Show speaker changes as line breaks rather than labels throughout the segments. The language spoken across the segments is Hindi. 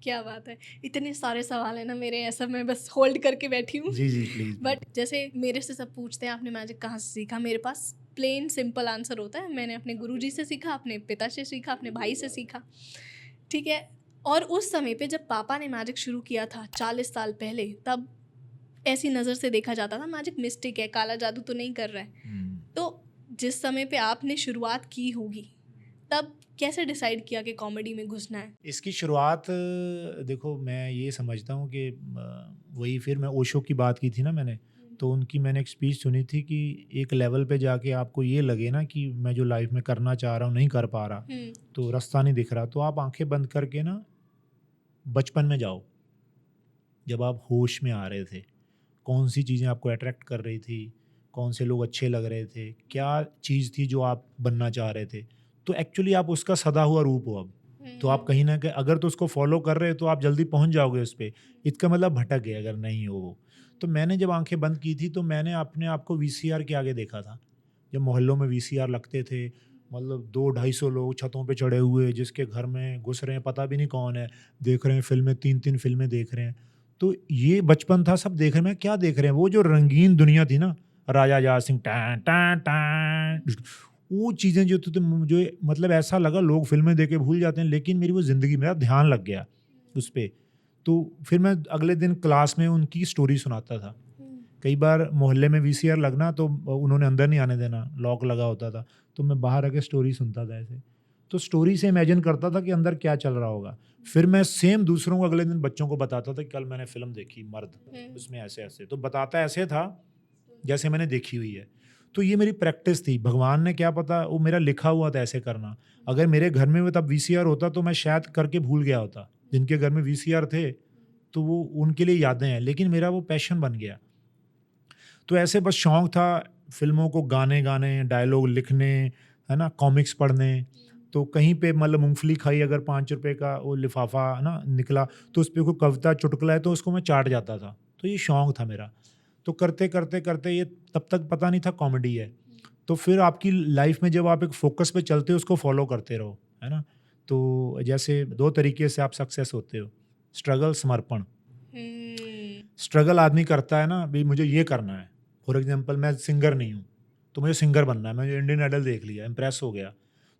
क्या बात है! इतने सारे सवाल हैं ना मेरे, ऐसा मैं बस होल्ड करके बैठी हूँ।
जी, जी, प्लीज़, प्लीज़।
बट जैसे मेरे से सब पूछते हैं आपने मैजिक कहाँ से सीखा? मेरे पास प्लेन सिंपल आंसर होता है, मैंने अपने गुरुजी से सीखा, अपने पिता से सीखा, अपने भाई से सीखा, ठीक है? और उस समय पे जब पापा ने मैजिक शुरू किया था 40 साल पहले, तब ऐसी नज़र से देखा जाता था मैजिक मिस्टिक है, काला जादू तो नहीं कर रहा है।
हुँ।
तो जिस समय पे आपने शुरुआत की होगी, तब कैसे डिसाइड किया कि कॉमेडी में घुसना है?
इसकी शुरुआत देखो मैं ये समझता हूँ कि वही फिर मैं ओशो की बात की थी ना मैंने, तो उनकी मैंने एक स्पीच सुनी थी कि एक लेवल पे जाके आपको ये लगे ना कि मैं जो लाइफ में करना चाह रहा हूँ नहीं कर पा रहा,
हुँ,
तो रास्ता नहीं दिख रहा, तो आप आँखें बंद करके ना बचपन में जाओ, जब आप होश में आ रहे थे। कौन-सी चीज़ें आपको अट्रैक्ट कर रही थी, कौन से लोग अच्छे लग रहे थे, क्या चीज़ थी जो आप बनना चाह रहे थे। तो एक्चुअली आप उसका सदा हुआ रूप हो अब। तो आप
हुँ,
कहीं न कहीं अगर तो उसको फ़ॉलो कर रहे हो तो आप जल्दी पहुँच जाओगे उस पे। इसका मतलब भटक गए अगर नहीं हो वो। तो मैंने जब आँखें बंद की थी तो मैंने अपने आप को वीसीआर के आगे देखा था। जब मोहल्लों में वीसीआर लगते थे, मतलब 200-250 लोग छतों पे चढ़े हुए, जिसके घर में घुस रहे हैं पता भी नहीं कौन है, देख रहे हैं फ़िल्में, 3-3 फ़िल्में देख रहे हैं। तो ये बचपन था, सब देख रहे हैं, मैं क्या देख रहे हैं? वो जो रंगीन दुनिया थी ना, राजा जहाँ सिंह टाँ टाँ टाँ, वो चीज़ें जो थी तो मुझे मतलब ऐसा लगा लोग फ़िल्में देख के भूल जाते हैं, लेकिन मेरी वो ज़िंदगी मेरा ध्यान लग गया उस पे। तो फिर मैं अगले दिन क्लास में उनकी स्टोरी सुनाता था।
हुँ,
कई बार मोहल्ले में वीसीआर लगना तो उन्होंने अंदर नहीं आने देना, लॉक लगा होता था। तो मैं बाहर आके स्टोरी सुनता था ऐसे। तो स्टोरी से इमेजिन करता था कि अंदर क्या चल रहा होगा। फिर मैं सेम दूसरों को अगले दिन बच्चों को बताता था कि कल मैंने फ़िल्म देखी मर्द,
हुँ,
उसमें ऐसे-ऐसे। तो बताता ऐसे था जैसे मैंने देखी हुई है। तो ये मेरी प्रैक्टिस थी। भगवान ने क्या पता वो मेरा लिखा हुआ था ऐसे करना। अगर मेरे घर में वो तब वीसीआर होता तो मैं शायद करके भूल गया होता। जिनके घर में वीसीआर थे, तो वो उनके लिए यादें हैं, लेकिन मेरा वो पैशन बन गया। तो ऐसे बस शौक था फ़िल्मों को गाने गाने, डायलॉग लिखने, है ना? कॉमिक्स पढ़ने। तो कहीं पे मतलब मूँगफली खाई अगर ₹5 का वो लिफ़ाफ़ा है ना निकला, तो उसपे कोई कविता, चुटकुला है तो उसको मैं चाट जाता था। तो ये शौक था मेरा। तो करते ये तब तक पता नहीं था कॉमेडी है। तो फिर आपकी लाइफ़ में जब आप एक फ़ोकस पे चलते हो उसको फ़ॉलो करते रहो, है ना? तो जैसे 2 तरीके से आप सक्सेस होते हो, स्ट्रगल, समर्पण।
हुँ,
स्ट्रगल आदमी करता है ना, भई मुझे ये करना है। फॉर एग्ज़ाम्पल मैं सिंगर नहीं हूँ, तो मुझे सिंगर बनना है। मैंने इंडियन आइडल देख लिया, इम्प्रेस हो गया,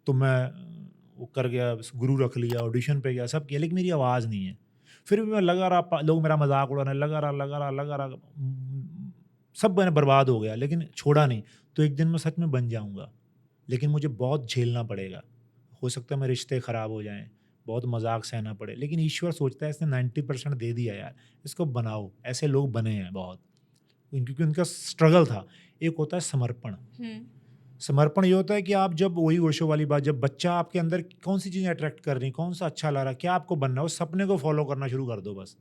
तो मैं वो कर गया, गुरु रख लिया, ऑडिशन पे गया, सब किया, लेकिन मेरी आवाज़ नहीं है। फिर भी मैं लगा रहा, लोग मेरा मज़ाक उड़ाने, लगा रहा, सब मैंने बर्बाद हो गया, लेकिन छोड़ा नहीं। तो एक दिन मैं सच में बन जाऊँगा, लेकिन मुझे बहुत झेलना पड़ेगा। हो सकता है मेरे रिश्ते खराब हो जाएँ, बहुत मज़ाक सहना पड़े, लेकिन ईश्वर सोचता है इसने 90% दे दिया यार, इसको बनाओ। ऐसे लोग बने हैं बहुत, क्योंकि उनका स्ट्रगल था। एक होता है समर्पण।
हुँ,
समर्पण ये होता है कि आप जब वही ओशो वाली बात, जब बच्चा आपके अंदर कौन-सी चीज़ें अट्रैक्ट कर रही हैं, कौन-सा अच्छा लग रहा है, क्या आपको बनना है, उस सपने को फ़ॉलो करना शुरू कर दो बस।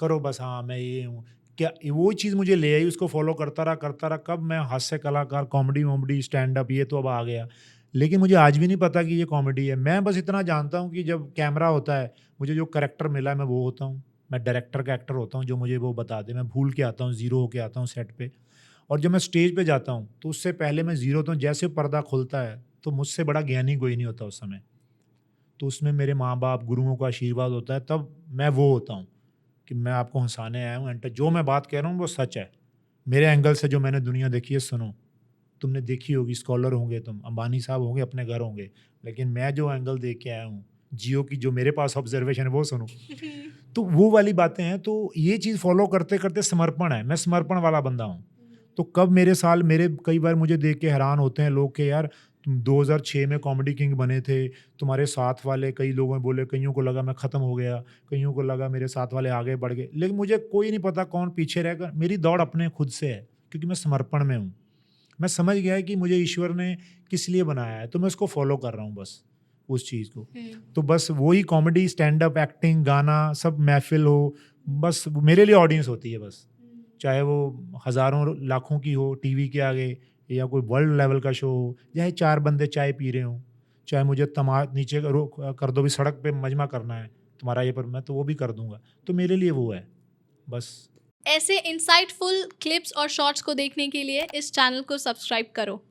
करो बस, हाँ, मैं ये हूँ। क्या वो चीज़ मुझे ले आई, उसको फ़ॉलो करता रहा, कब मैं हास्य कलाकार, कॉमेडी-वॉमेडी, स्टैंड-अप ये तो अब आ गया। लेकिन मुझे आज भी नहीं पता कि ये कॉमेडी है। मैं बस इतना जानता हूँ कि जब कैमरा होता है, मुझे जो कैरेक्टर मिला है, मैं वो होता हूँ। मैं डायरेक्टर का एक्टर होता हूँ, जो मुझे वो बता दे। मैं भूल के आता हूँ, ज़ीरो होके आता हूँ सेट पे। और जब मैं स्टेज पे जाता हूँ, तो उससे पहले मैं ज़ीरो होता हूँ। जैसे पर्दा खुलता है, तो मुझसे बड़ा ज्ञानी कोई नहीं होता उस समय। तो उसमें मेरे माँ-बाप, गुरुओं का आशीर्वाद होता है, तब मैं वो होता हूँ। कि मैं आपको हँसाने आया हूँ, एंड जो मैं बात कह रहा हूँ वो सच है। मेरे एंगल से जो मैंने दुनिया देखी है सुनो। तुमने देखी होगी, स्कॉलर होंगे तुम, अंबानी साहब होंगे, अपने घर होंगे। लेकिन मैं जो एंगल देख के आया हूँ, जियो की जो मेरे पास ऑब्ज़र्वेशन है वो सुनो। तो वो वाली बातें हैं, तो ये चीज़ फ़ॉलो करते-करते समर्पण है, मैं समर्पण वाला बंदा हूँ। तो कब मेरे कई बार मुझे देख के हैरान होते हैं लोग कि यार तुम 2006 में कॉमेडी किंग बने थे, तुम्हारे साथ वाले कई लोगों ने बोले, कइयों को लगा मैं ख़त्म हो गया, कइयों को लगा मेरे साथ वाले आगे बढ़ गए। लेकिन मुझे कोई नहीं पता कौन पीछे रहेगा, मेरी दौड़ अपने खुद से है, क्योंकि मैं समर्पण में हूँ। मैं समझ गया है कि मुझे ईश्वर ने किस लिए बनाया है, तो मैं उसको फ़ॉलो कर रहा हूँ बस, उस चीज़ को।
हुँ,
तो बस वही कॉमेडी, स्टैंड-अप, एक्टिंग, गाना सब महफ़िल हो, बस मेरे लिए ऑडियंस होती है बस। चाहे वो हज़ारों लाखों की हो टीवी के आगे, या कोई वर्ल्ड लेवल का शो हो, चाहे 4 बंदे चाय पी रहे हों, चाहे मुझे नीचे कर दो भी, सड़क पे मजमा करना है तुम्हारा ये, पर मैं तो वो भी कर दूँगा। तो मेरे लिए वो है, बस।
ऐसे इंसाइटफुल क्लिप्स और शॉर्ट्स को देखने के लिए इस चैनल को सब्सक्राइब करो।